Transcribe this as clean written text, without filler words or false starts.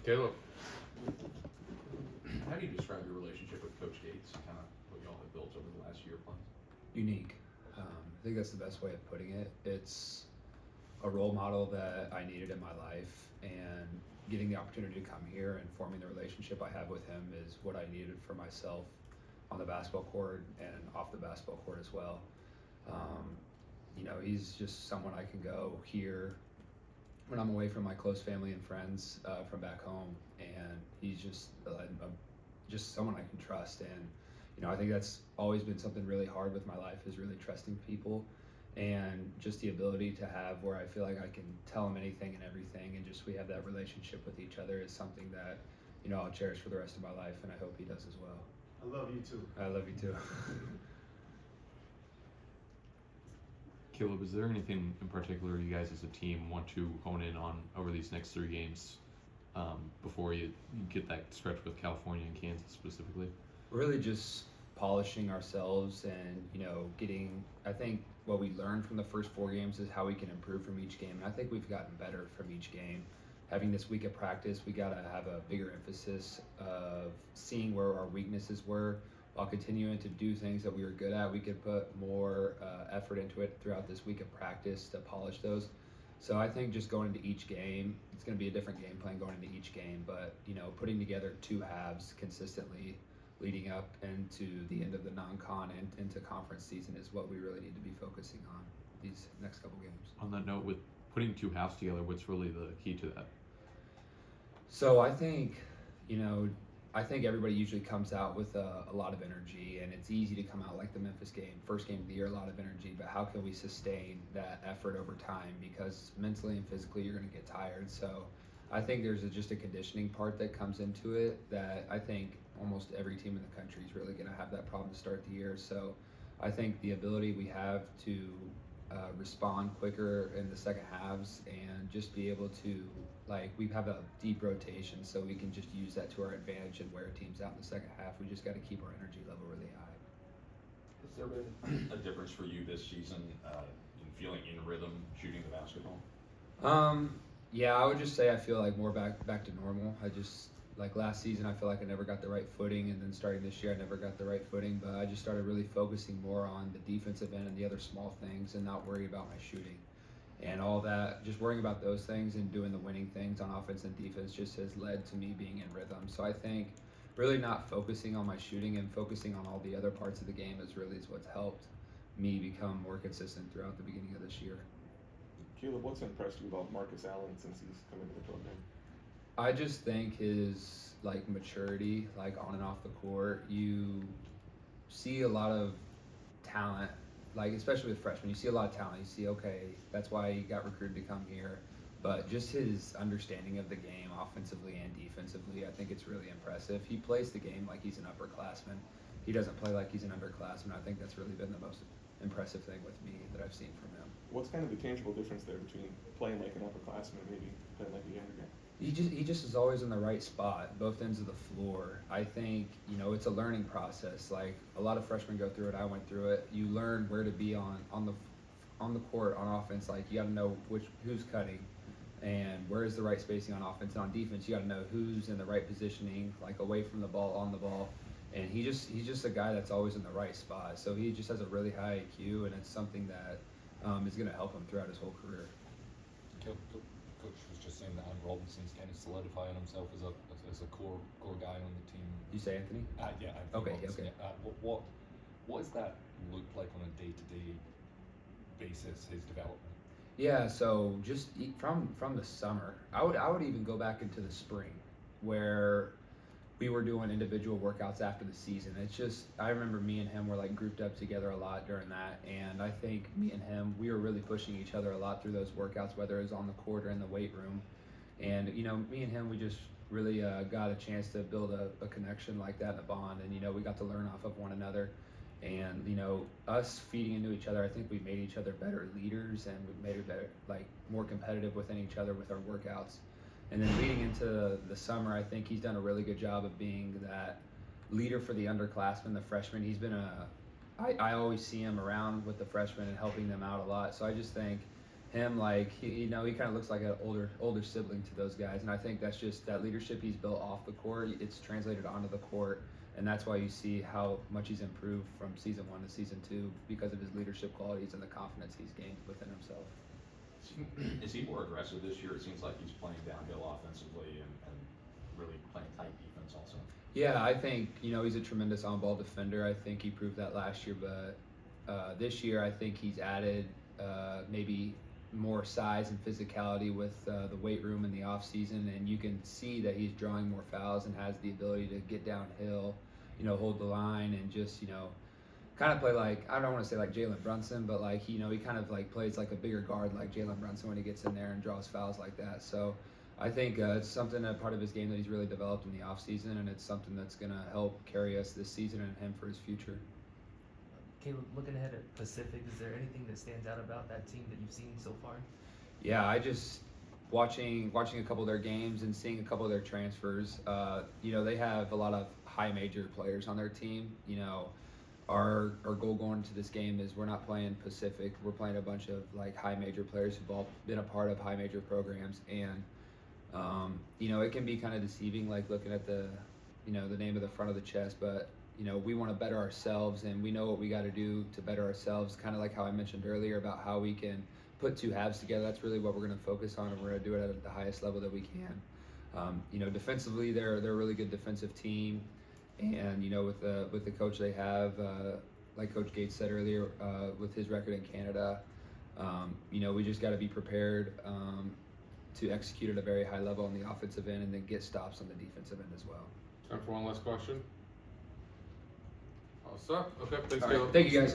Caleb. How do you describe your relationship with Coach Gates, kind of what y'all have built over the last year plus? Unique. I think that's the best way of putting it. It's a role model that I needed in my life, and getting the opportunity to come here and forming the relationship I have with him is what I needed for myself on the basketball court and off the basketball court as well. He's just someone I can go here when I'm away from my close family and friends from back home, and he's just someone I can trust. And I think that's always been something really hard with my life, is really trusting people, and just the ability to have where I feel like I can tell him anything and everything, and just we have that relationship with each other is something that I'll cherish for the rest of my life, and I hope he does as well. I love you too. I love you too. Caleb, is there anything in particular you guys as a team want to hone in on over these next 3 games before you get that stretch with California and Kansas specifically? Really just polishing ourselves and getting, I think what we learned from the first 4 games is how we can improve from each game, and I think we've gotten better from each game. Having this week of practice, we got to have a bigger emphasis of seeing where our weaknesses were while continuing to do things that we were good at. We could put more effort into it throughout this week of practice to polish those. So I think just going into each game, it's going to be a different game plan going into each game, but putting together 2 halves consistently leading up into the end of the non-con and into conference season is what we really need to be focusing on these next couple games. On that note, with putting 2 halves together, what's really the key to that? So I think everybody usually comes out with a lot of energy, and it's easy to come out like the Memphis game, first game of the year, a lot of energy, but how can we sustain that effort over time? Because mentally and physically you're going to get tired. So I think there's just a conditioning part that comes into it that I think almost every team in the country is really going to have that problem to start the year. So I think the ability we have to respond quicker in the second halves and just be able to, we have a deep rotation, so we can just use that to our advantage and wear teams out in the second half. We just got to keep our energy level really high. Has there been a difference for you this season in feeling in rhythm shooting the basketball? Yeah, I would just say I feel like more back to normal. I just, last season, I feel like I never got the right footing, and then starting this year, I never got the right footing, but I just started really focusing more on the defensive end and the other small things and not worry about my shooting. And all that, just worrying about those things and doing the winning things on offense and defense just has led to me being in rhythm. So I think really not focusing on my shooting and focusing on all the other parts of the game is what's helped me become more consistent throughout the beginning of this year. Caleb, what's impressed you about Marcus Allen since he's come into the program? I just think his maturity, on and off the court, you see a lot of talent, especially with freshmen. You see a lot of talent. You see, okay, that's why he got recruited to come here. But just his understanding of the game, offensively and defensively, I think it's really impressive. He plays the game like he's an upperclassman. He doesn't play like he's an underclassman. I think that's really been the most impressive thing with me that I've seen from him. What's kind of the tangible difference there between playing like an upperclassman and maybe playing like a younger guy? He just is always in the right spot, both ends of the floor. I think, it's a learning process. A lot of freshmen go through it. I went through it. You learn where to be on the court on offense. You got to know who's cutting and where is the right spacing on offense. And on defense, you got to know who's in the right positioning, away from the ball, on the ball. And he's just a guy that's always in the right spot. So he just has a really high IQ, and it's something that is going to help him throughout his whole career. Coach was just saying that Ant Robinson's kind of solidifying himself as a core guy on the team. You say Anthony? Yeah, Anthony Okay, Robinson. okay. What does that look like on a day-to-day basis, his development? Yeah, so just from the summer, I would even go back into the spring where we were doing individual workouts after the season. It's just, I remember me and him were grouped up together a lot during that, and I think me and him, we were really pushing each other a lot through those workouts, whether it was on the court or in the weight room. And me and him, we just really got a chance to build a connection like that and a bond, and we got to learn off of one another. And us feeding into each other, I think we made each other better leaders, and we made it better, more competitive within each other with our workouts. And then leading into the summer, I think he's done a really good job of being that leader for the underclassmen, the freshmen. He's been I always see him around with the freshmen and helping them out a lot. So I just think him, like he kind of looks like an older sibling to those guys, and I think that's just that leadership he's built off the court. It's translated onto the court, and that's why you see how much he's improved from season 1 to season 2 because of his leadership qualities and the confidence he's gained within himself. Is he more aggressive this year? It seems like he's playing downhill offensively and really playing tight defense also. Yeah, I think he's a tremendous on-ball defender. I think he proved that last year, but this year I think he's added maybe more size and physicality with the weight room in the off season, and you can see that he's drawing more fouls and has the ability to get downhill, hold the line and just kind of play like, I don't want to say like Jalen Brunson, but like he kind of like plays like a bigger guard like Jalen Brunson when he gets in there and draws fouls like that. So I think it's something, a part of his game that he's really developed in the off season, and it's something that's going to help carry us this season and him for his future. Caleb, looking ahead at Pacific, is there anything that stands out about that team that you've seen so far? Yeah, I just watching a couple of their games and seeing a couple of their transfers. They have a lot of high major players on their team. Our goal going into this game is we're not playing Pacific. We're playing a bunch of like high major players who've all been a part of high major programs, and it can be kind of deceiving, like looking at the name of the front of the chest, but we want to better ourselves, and we know what we got to do to better ourselves. Kind of like how I mentioned earlier about how we can put two halves together. That's really what we're going to focus on, and we're going to do it at the highest level that we can. Defensively, they're a really good defensive team, and with the coach they have, like Coach Gates said earlier, with his record in Canada, we just got to be prepared to execute at a very high level on the offensive end, and then get stops on the defensive end as well. Time for one last question. All set. Okay, thanks, All right, Caleb. thank you guys.